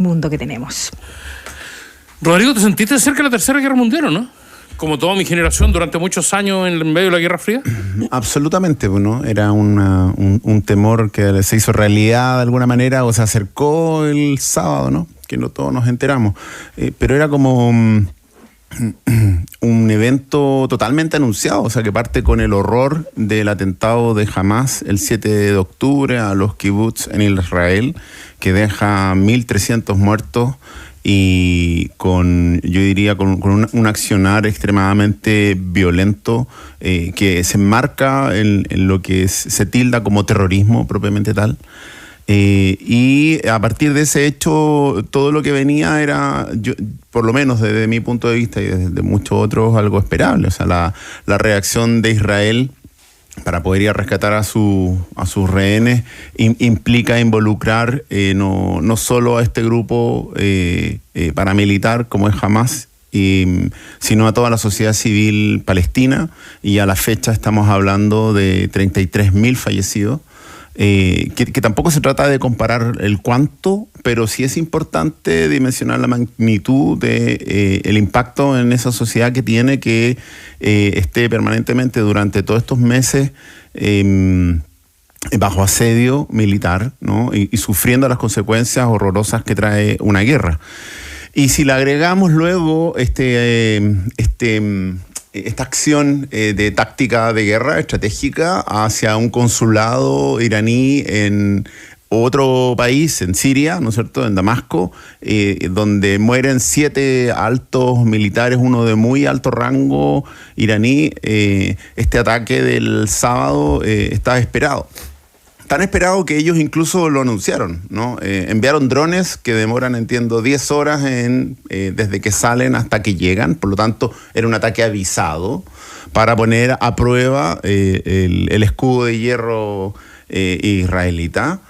mundo que tenemos. Rodrigo, ¿te sentiste cerca de la Tercera Guerra Mundial o no? Como toda mi generación durante muchos años en medio de la Guerra Fría. Absolutamente, ¿no? Era un temor que se hizo realidad de alguna manera o se acercó el sábado, ¿no? Que no todos nos enteramos. Pero era como un evento totalmente anunciado, o sea, que parte con el horror del atentado de Hamás el 7 de octubre a los kibutz en Israel, que deja 1.300 muertos y yo diría con un accionar extremadamente violento que se enmarca en lo que se tilda como terrorismo propiamente tal. Y a partir de ese hecho, todo lo que venía era, por lo menos desde mi punto de vista y desde muchos otros, algo esperable. O sea, la reacción de Israel para poder ir a rescatar a sus rehenes implica involucrar no solo a este grupo paramilitar como es Hamás, sino a toda la sociedad civil palestina, y a la fecha estamos hablando de 33.000 fallecidos. Que tampoco se trata de comparar el cuánto, pero sí es importante dimensionar la magnitud de el impacto en esa sociedad que tiene que esté permanentemente durante todos estos meses bajo asedio militar, ¿no? Y sufriendo las consecuencias horrorosas que trae una guerra. Y si le agregamos luego esta acción de táctica de guerra estratégica hacia un consulado iraní en otro país, en Siria, ¿no es cierto?, en Damasco, donde mueren 7 altos militares, uno de muy alto rango iraní. Este ataque del sábado estaba esperado. Tan esperado que ellos incluso lo anunciaron, ¿no? Enviaron drones que demoran, entiendo, 10 horas desde que salen hasta que llegan. Por lo tanto, era un ataque avisado para poner a prueba el escudo de hierro israelita,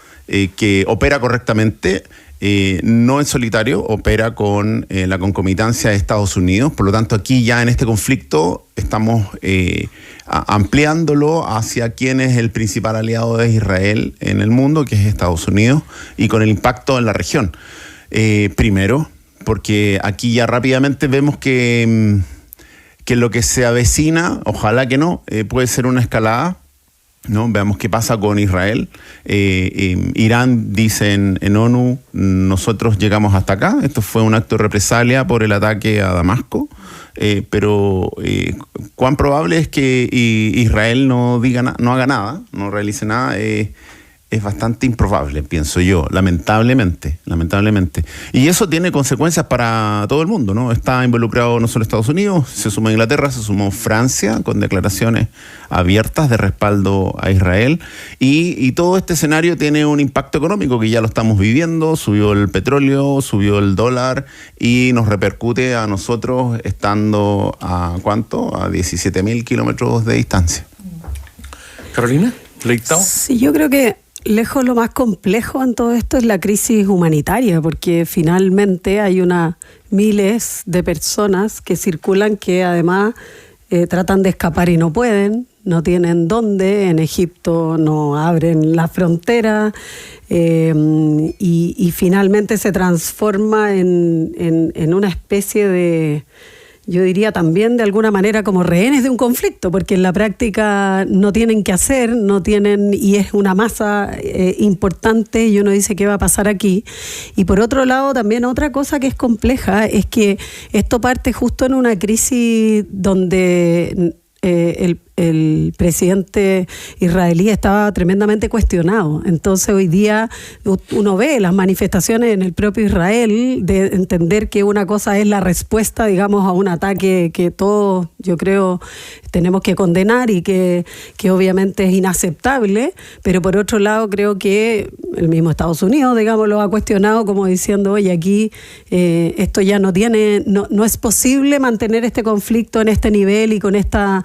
que opera correctamente, no en solitario, opera con la concomitancia de Estados Unidos. Por lo tanto, aquí ya en este conflicto estamos ampliándolo hacia quién es el principal aliado de Israel en el mundo, que es Estados Unidos, y con el impacto en la región. Primero, porque aquí ya rápidamente vemos que lo que se avecina, ojalá que no, puede ser una escalada, ¿no? Veamos qué pasa con Israel. Irán dice en ONU, nosotros llegamos hasta acá. Esto fue un acto de represalia por el ataque a Damasco. Pero cuán probable es que Israel no haga nada, no realice nada, es bastante improbable, pienso yo, lamentablemente. Y eso tiene consecuencias para todo el mundo, ¿no? Está involucrado no solo Estados Unidos, se suma Inglaterra, se sumó Francia con declaraciones abiertas de respaldo a Israel, y todo este escenario tiene un impacto económico que ya lo estamos viviendo. Subió el petróleo, subió el dólar y nos repercute a nosotros estando a ¿cuánto? A 17.000 kilómetros de distancia. Carolina, ¿leitado? Sí, yo creo que lejos lo más complejo en todo esto es la crisis humanitaria, porque finalmente hay miles de personas que circulan que además tratan de escapar y no pueden, no tienen dónde. En Egipto no abren la frontera y finalmente se transforma en una especie de, yo diría también de alguna manera como rehenes de un conflicto, porque en la práctica no tienen qué hacer, y es una masa importante, y uno dice qué va a pasar aquí. Y por otro lado también otra cosa que es compleja es que esto parte justo en una crisis donde el presidente israelí estaba tremendamente cuestionado. Entonces hoy día uno ve las manifestaciones en el propio Israel de entender que una cosa es la respuesta, digamos, a un ataque que todos, yo creo, tenemos que condenar y que obviamente es inaceptable, pero por otro lado creo que el mismo Estados Unidos, digamos, lo ha cuestionado como diciendo, oye, aquí esto ya no es posible mantener este conflicto en este nivel y con esta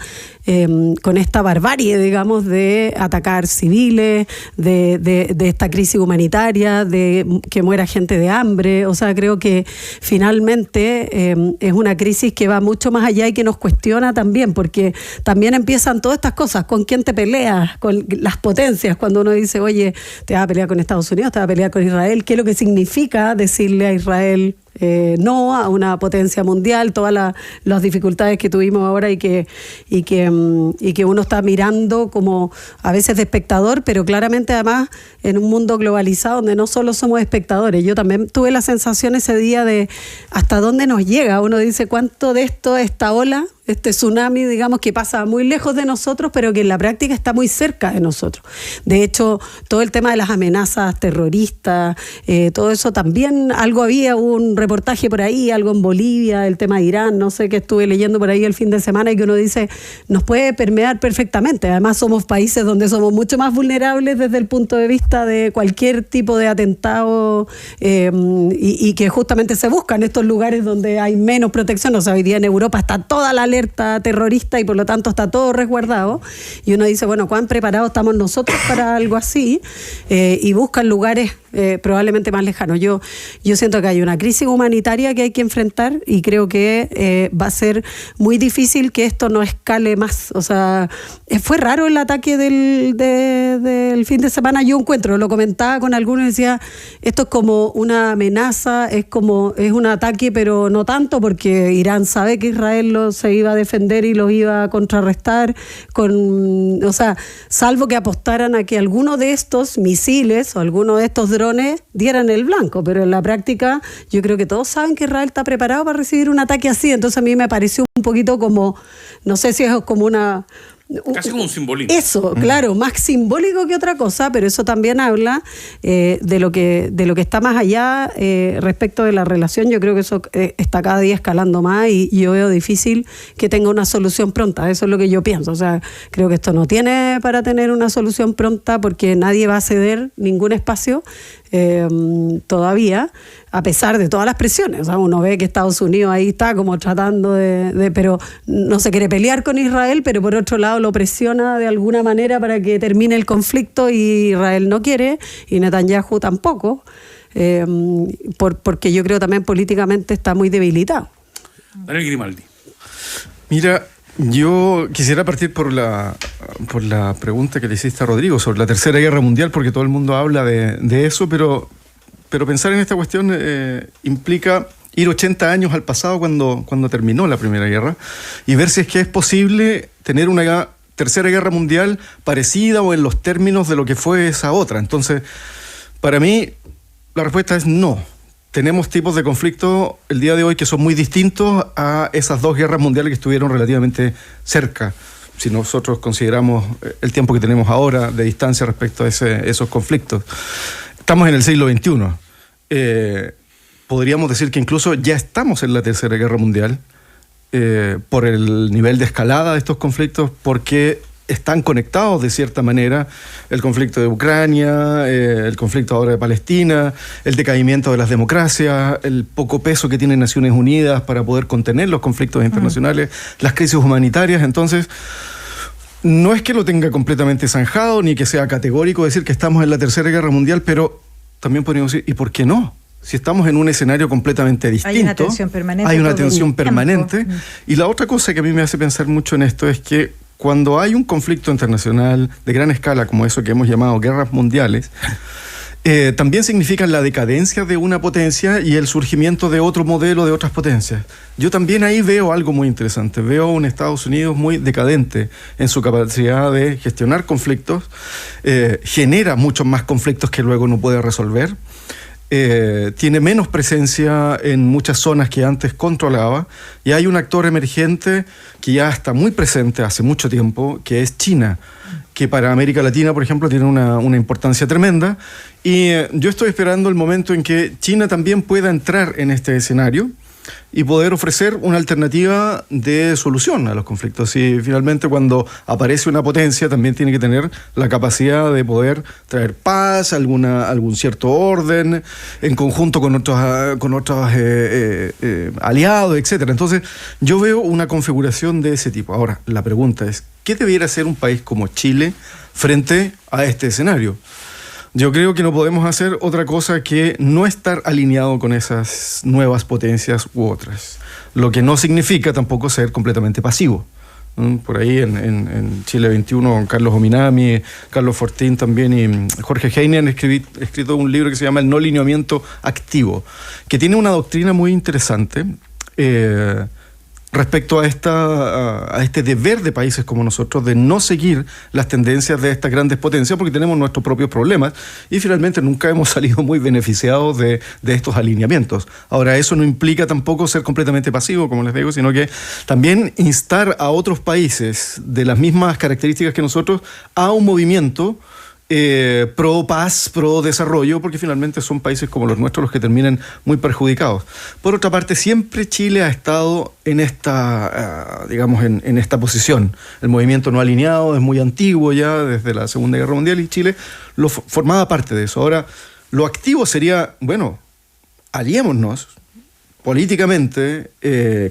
con esta barbarie, digamos, de atacar civiles, de esta crisis humanitaria, de que muera gente de hambre. O sea, creo que finalmente es una crisis que va mucho más allá y que nos cuestiona también, porque también empiezan todas estas cosas. ¿Con quién te peleas? Con las potencias. Cuando uno dice, oye, te vas a pelear con Estados Unidos, te vas a pelear con Israel, ¿qué es lo que significa decirle a Israel no a una potencia mundial? Todas las dificultades que tuvimos ahora y que uno está mirando como a veces de espectador, pero claramente además en un mundo globalizado donde no solo somos espectadores. Yo también tuve la sensación ese día de hasta dónde nos llega. Uno dice cuánto de esto, esta ola, este tsunami, digamos, que pasa muy lejos de nosotros, pero que en la práctica está muy cerca de nosotros. De hecho, todo el tema de las amenazas terroristas, todo eso también, algo había, un reportaje por ahí, algo en Bolivia, el tema de Irán, no sé qué estuve leyendo por ahí el fin de semana, y que uno dice, nos puede permear perfectamente. Además, somos países donde somos mucho más vulnerables desde el punto de vista de cualquier tipo de atentado, y que justamente se buscan estos lugares donde hay menos protección. O sea, hoy día en Europa está toda la alerta terrorista y por lo tanto está todo resguardado, y uno dice, bueno, ¿cuán preparados estamos nosotros para algo así? Y buscan lugares probablemente más lejanos. Yo siento que hay una crisis humanitaria que hay que enfrentar, y creo que va a ser muy difícil que esto no escale más. O sea, fue raro el ataque del fin de semana. Yo encuentro, lo comentaba con algunos y decía, esto es como una amenaza, es un ataque, pero no tanto, porque Irán sabe que Israel se iba a defender y los iba a contrarrestar, o sea, salvo que apostaran a que alguno de estos misiles o alguno de estos drones dieran el blanco, pero en la práctica yo creo que todos saben que Israel está preparado para recibir un ataque así. Entonces a mí me pareció un poquito como, no sé si es como una... Casi como un simbolismo. Eso, claro, más simbólico que otra cosa, pero eso también habla de lo que está más allá respecto de la relación. Yo creo que eso está cada día escalando más, y yo veo difícil que tenga una solución pronta. Eso es lo que yo pienso. O sea, creo que esto no tiene para tener una solución pronta, porque nadie va a ceder ningún espacio todavía, a pesar de todas las presiones. O sea, uno ve que Estados Unidos ahí está como tratando pero no se quiere pelear con Israel, pero por otro lado lo presiona de alguna manera para que termine el conflicto, y Israel no quiere, y Netanyahu tampoco, porque yo creo también políticamente está muy debilitado. Daniel Grimaldi. Mira, yo quisiera partir por la pregunta que le hiciste a Rodrigo sobre la Tercera Guerra Mundial, porque todo el mundo habla de eso, pero pensar en esta cuestión implica ir 80 años al pasado cuando terminó la Primera Guerra, y ver si es que es posible tener una Tercera Guerra Mundial parecida o en los términos de lo que fue esa otra. Entonces, para mí, la respuesta es no. Tenemos tipos de conflicto el día de hoy que son muy distintos a esas dos guerras mundiales que estuvieron relativamente cerca, si nosotros consideramos el tiempo que tenemos ahora de distancia respecto a esos conflictos. Estamos en el siglo XXI. Podríamos decir que incluso ya estamos en la Tercera Guerra Mundial por el nivel de escalada de estos conflictos, porque están conectados de cierta manera el conflicto de Ucrania, el conflicto ahora de Palestina, el decaimiento de las democracias, el poco peso que tienen Naciones Unidas para poder contener los conflictos internacionales, las crisis humanitarias. Entonces, no es que lo tenga completamente zanjado ni que sea categórico decir que estamos en la Tercera Guerra Mundial, pero también podríamos decir, ¿y por qué no? Si estamos en un escenario completamente distinto, hay una tensión permanente. Hay una tensión permanente. Y la otra cosa que a mí me hace pensar mucho en esto es que cuando hay un conflicto internacional de gran escala, como eso que hemos llamado guerras mundiales, también significan la decadencia de una potencia y el surgimiento de otro modelo de otras potencias. Yo también ahí veo algo muy interesante. Veo un Estados Unidos muy decadente en su capacidad de gestionar conflictos, genera muchos más conflictos que luego no puede resolver. Tiene menos presencia en muchas zonas que antes controlaba, y hay un actor emergente que ya está muy presente hace mucho tiempo, que es China, que para América Latina, por ejemplo, tiene una importancia tremenda, y yo estoy esperando el momento en que China también pueda entrar en este escenario, y poder ofrecer una alternativa de solución a los conflictos. Y finalmente cuando aparece una potencia también tiene que tener la capacidad de poder traer paz, algún cierto orden, en conjunto con otros aliados, etcétera. Entonces yo veo una configuración de ese tipo. Ahora, la pregunta es, ¿qué debiera hacer un país como Chile frente a este escenario? Yo creo que no podemos hacer otra cosa que no estar alineado con esas nuevas potencias u otras. Lo que no significa tampoco ser completamente pasivo. Por ahí en Chile 21, Carlos Ominami, Carlos Fortín también y Jorge Heine han escrito un libro que se llama El no lineamiento activo, que tiene una doctrina muy interesante respecto a este deber de países como nosotros de no seguir las tendencias de estas grandes potencias porque tenemos nuestros propios problemas y finalmente nunca hemos salido muy beneficiados de estos alineamientos. Ahora, eso no implica tampoco ser completamente pasivo, como les digo, sino que también instar a otros países de las mismas características que nosotros a un movimiento pro paz, pro desarrollo, porque finalmente son países como los nuestros los que terminan muy perjudicados. Por otra parte, siempre Chile ha estado en esta, en esta posición. El movimiento no alineado es muy antiguo ya, desde la Segunda Guerra Mundial, y Chile formaba parte de eso. Ahora, lo activo sería, bueno, aliémonos políticamente,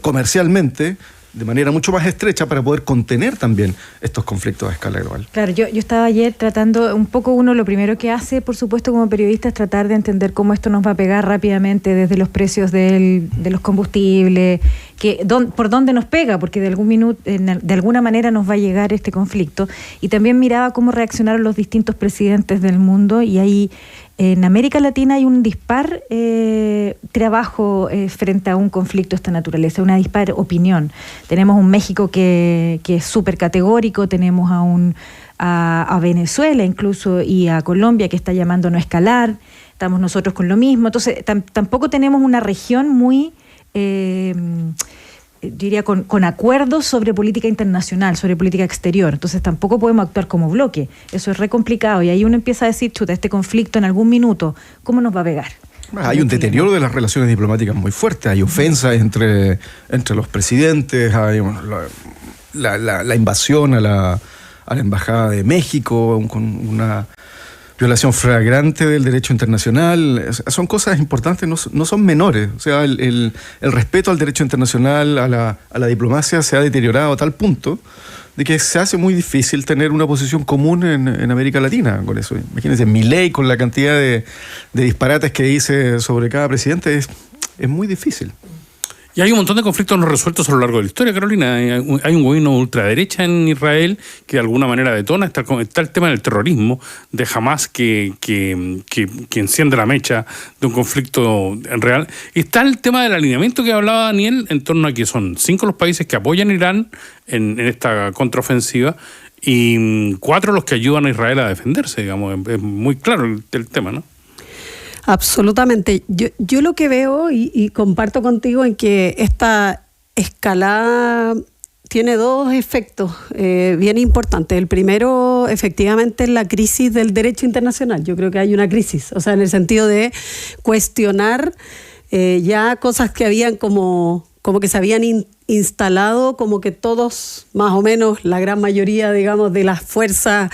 comercialmente, de manera mucho más estrecha para poder contener también estos conflictos a escala global. Claro, yo estaba ayer tratando, un poco uno lo primero que hace, por supuesto, como periodista es tratar de entender cómo esto nos va a pegar rápidamente desde los precios de los combustibles, por dónde nos pega, porque de alguna manera nos va a llegar este conflicto. Y también miraba cómo reaccionaron los distintos presidentes del mundo y ahí en América Latina hay un dispar trabajo frente a un conflicto de esta naturaleza, una dispar opinión. Tenemos un México que es súper categórico, tenemos a Venezuela incluso y a Colombia que está llamando a no escalar, estamos nosotros con lo mismo. Entonces tampoco tenemos una región muy... diría con acuerdos sobre política internacional, sobre política exterior. Entonces tampoco podemos actuar como bloque. Eso es re complicado. Y ahí uno empieza a decir, chuta, este conflicto en algún minuto, ¿cómo nos va a pegar? Hay un deterioro de las relaciones diplomáticas muy fuerte. Hay ofensas entre los presidentes, hay la invasión a la Embajada de México, con una violación flagrante del derecho internacional. Son cosas importantes, no son menores. O sea, el respeto al derecho internacional, a la diplomacia se ha deteriorado a tal punto de que se hace muy difícil tener una posición común en América Latina con eso. Imagínense, Milei con la cantidad de disparates que dice sobre cada presidente, es muy difícil. Y hay un montón de conflictos no resueltos a lo largo de la historia, Carolina. Hay un gobierno ultraderecha en Israel que de alguna manera detona. Está el tema del terrorismo de Hamas que enciende la mecha de un conflicto real. Y está el tema del alineamiento que hablaba Daniel en torno a que son 5 los países que apoyan a Irán en esta contraofensiva y 4 los que ayudan a Israel a defenderse, digamos. Es muy claro el tema, ¿no? Absolutamente. Yo lo que veo y comparto contigo en que esta escalada tiene 2 efectos bien importantes. El primero, efectivamente, es la crisis del derecho internacional. Yo creo que hay una crisis, o sea, en el sentido de cuestionar ya cosas que habían como que se habían instalado, como que todos, más o menos, la gran mayoría, digamos, de las fuerzas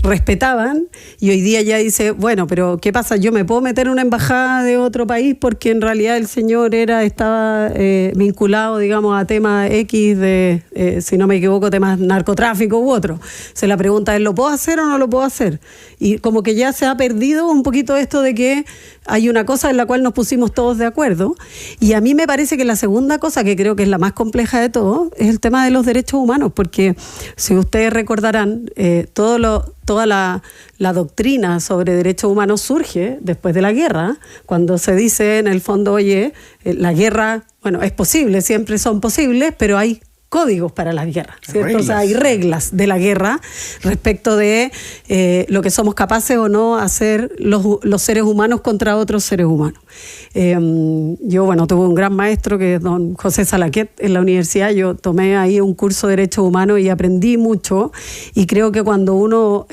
respetaban, y hoy día ya dice, bueno, pero ¿qué pasa? Yo me puedo meter en una embajada de otro país porque en realidad el señor estaba vinculado, digamos, a temas X de, si no me equivoco, temas narcotráfico u otro. Se la pregunta es, ¿lo puedo hacer o no lo puedo hacer? Y como que ya se ha perdido un poquito esto de que hay una cosa en la cual nos pusimos todos de acuerdo, y a mí me parece que la segunda cosa, que creo que es la más compleja de todo, es el tema de los derechos humanos, porque si ustedes recordarán, toda la doctrina sobre derechos humanos surge después de la guerra, cuando se dice en el fondo, oye, la guerra, bueno, es posible, siempre son posibles, pero hay códigos para las guerras, ¿cierto? O sea, hay reglas de la guerra respecto de lo que somos capaces o no hacer los seres humanos contra otros seres humanos. Yo, bueno, tuve un gran maestro que es don José Salaquet en la universidad. Yo tomé ahí un curso de Derechos Humanos y aprendí mucho, y creo que cuando uno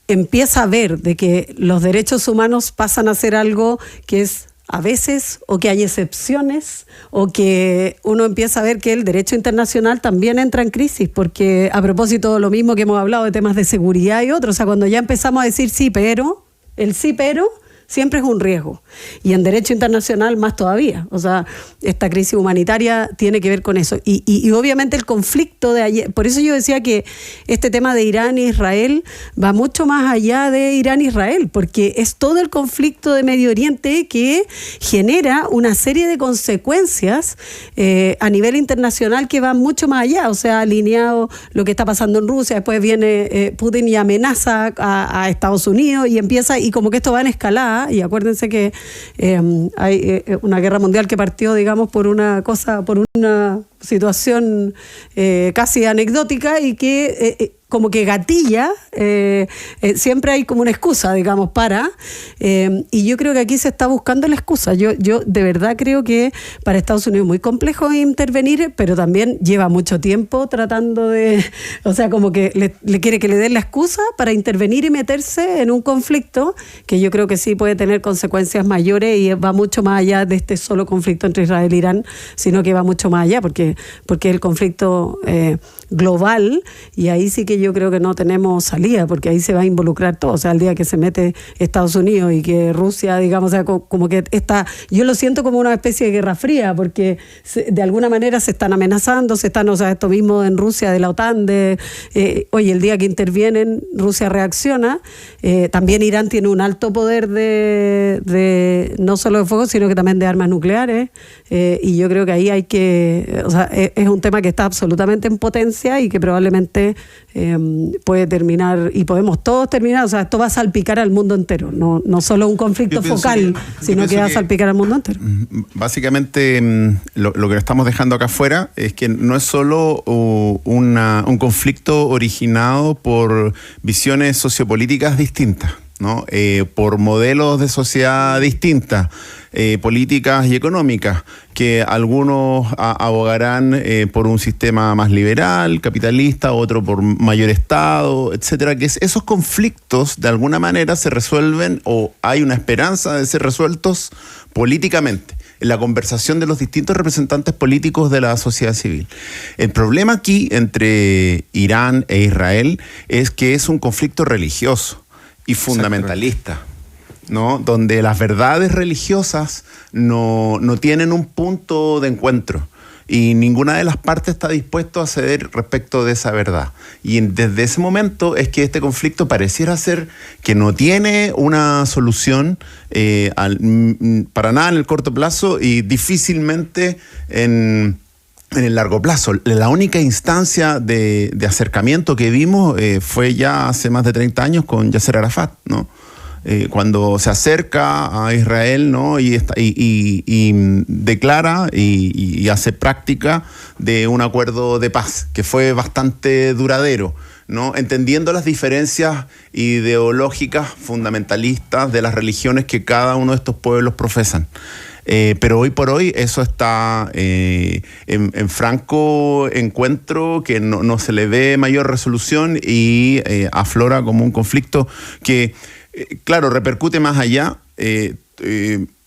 empieza a ver de que los derechos humanos pasan a ser algo que es a veces, o que hay excepciones, o que uno empieza a ver que el derecho internacional también entra en crisis, porque a propósito de lo mismo que hemos hablado de temas de seguridad y otros, o sea, cuando ya empezamos a decir sí, pero, el sí, pero siempre es un riesgo. Y en derecho internacional más todavía. O sea, esta crisis humanitaria tiene que ver con eso. Y obviamente el conflicto de ayer, por eso yo decía que este tema de Irán e Israel va mucho más allá de Irán e Israel, porque es todo el conflicto de Medio Oriente que genera una serie de consecuencias a nivel internacional que van mucho más allá. O sea, alineado lo que está pasando en Rusia, después viene Putin y amenaza a Estados Unidos y empieza, y como que esto va en escalada. Y acuérdense que hay una guerra mundial que partió, digamos, por una situación casi anecdótica y que como que gatilla, siempre hay como una excusa, digamos, y yo creo que aquí se está buscando la excusa. Yo de verdad creo que para Estados Unidos es muy complejo intervenir, pero también lleva mucho tiempo tratando de, o sea, como que le quiere que le den la excusa para intervenir y meterse en un conflicto que yo creo que sí puede tener consecuencias mayores y va mucho más allá de este solo conflicto entre Israel e Irán, sino que va mucho más allá, porque es el conflicto global, y ahí sí que yo creo que no tenemos salida, porque ahí se va a involucrar todo. O sea, el día que se mete Estados Unidos y que Rusia, digamos, o sea, como que yo lo siento como una especie de guerra fría, porque de alguna manera se están amenazando, o sea, esto mismo en Rusia de la OTAN, oye, el día que intervienen, Rusia reacciona. También Irán tiene un alto poder de no solo de fuego, sino que también de armas nucleares, y yo creo que ahí hay que, o sea, es un tema que está absolutamente en potencia y que probablemente puede terminar, y podemos todos terminar, o sea, esto va a salpicar al mundo entero, no solo un conflicto focal, sino que va a salpicar al mundo entero. Básicamente, lo que estamos dejando acá afuera es que no es solo un conflicto originado por visiones sociopolíticas distintas, ¿no? Por modelos de sociedad distintas, políticas y económicas, que algunos abogarán por un sistema más liberal, capitalista, otro por mayor Estado, etcétera, que esos conflictos de alguna manera se resuelven, o hay una esperanza de ser resueltos políticamente, en la conversación de los distintos representantes políticos de la sociedad civil. El problema aquí entre Irán e Israel es que es un conflicto religioso y fundamentalista, ¿no? Donde las verdades religiosas no tienen un punto de encuentro y ninguna de las partes está dispuesto a ceder respecto de esa verdad. Y desde ese momento es que este conflicto pareciera ser que no tiene una solución para nada en el corto plazo y difícilmente en el largo plazo. La única instancia de acercamiento que vimos fue ya hace más de 30 años con Yasser Arafat, ¿no? Cuando se acerca a Israel, ¿no? y declara y hace práctica de un acuerdo de paz que fue bastante duradero, ¿no? Entendiendo las diferencias ideológicas fundamentalistas de las religiones que cada uno de estos pueblos profesan. Pero hoy por hoy eso está en franco encuentro, que no se le ve mayor resolución y aflora como un conflicto que, claro, repercute más allá.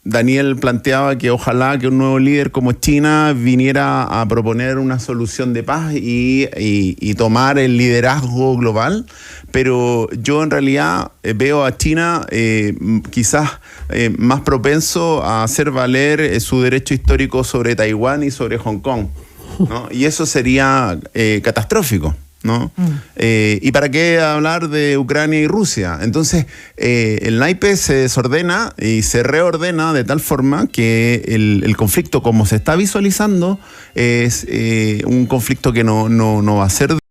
Daniel planteaba que ojalá que un nuevo líder como China viniera a proponer una solución de paz y tomar el liderazgo global, pero yo en realidad veo a China quizás más propenso a hacer valer su derecho histórico sobre Taiwán y sobre Hong Kong, ¿no? Y eso sería catastrófico, ¿no? ¿Y para qué hablar de Ucrania y Rusia? Entonces, el naipe se desordena y se reordena de tal forma que el conflicto, como se está visualizando, es un conflicto que no va a ser